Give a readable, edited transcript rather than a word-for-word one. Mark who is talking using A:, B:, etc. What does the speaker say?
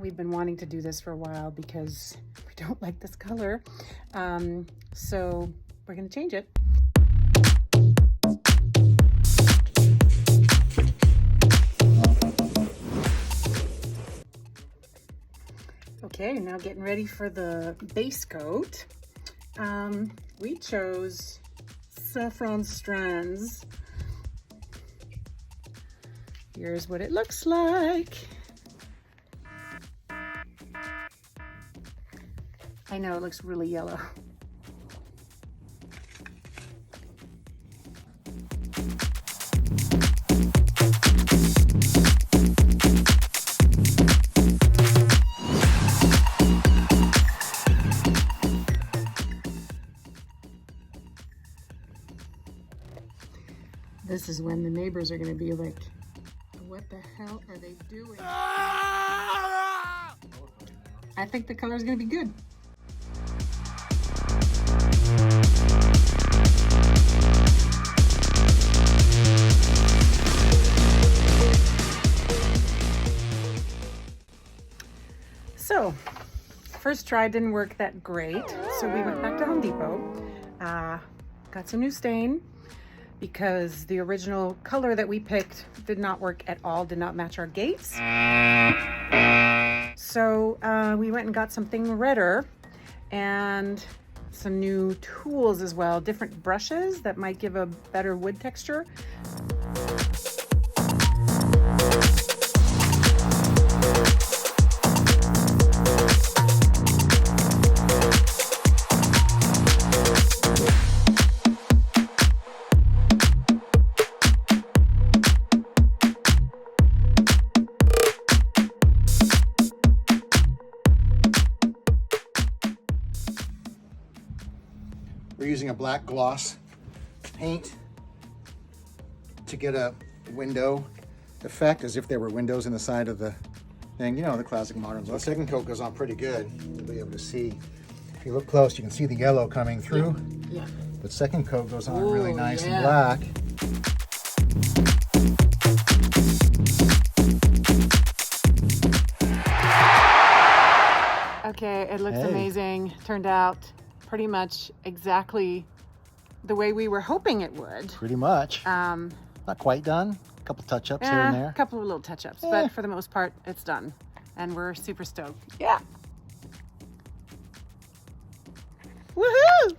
A: We've been wanting to do this for a while because we don't like this color. So we're gonna change it. Okay, now getting ready for the base coat. We chose Saffron Strands. Here's what it looks like. I know it looks really yellow. This is when the neighbors are going to be like, what the hell are they doing? I think the color is going to be good. So, first try didn't work that great, so we went back to Home Depot, got some new stain, because the original color that we picked did not work at all, did not match our gates. So we went and got something redder and some new tools as well, different brushes that might give a better wood texture.
B: We're using a black gloss paint to get a window effect, as if there were windows in the side of the thing. You know, the classic modern look. The second coat goes on pretty good. You'll be able to see. If you look close, you can see the yellow coming through.
A: Yeah.
B: But second coat goes on really nice
A: yeah.
B: and black.
A: Okay, it looks amazing. Turned out pretty much exactly the way we were hoping it would.
B: Pretty much. Not quite done. A couple touch-ups here and there.
A: A couple of little touch-ups, but for the most part, it's done. And we're super stoked. Yeah. Woohoo!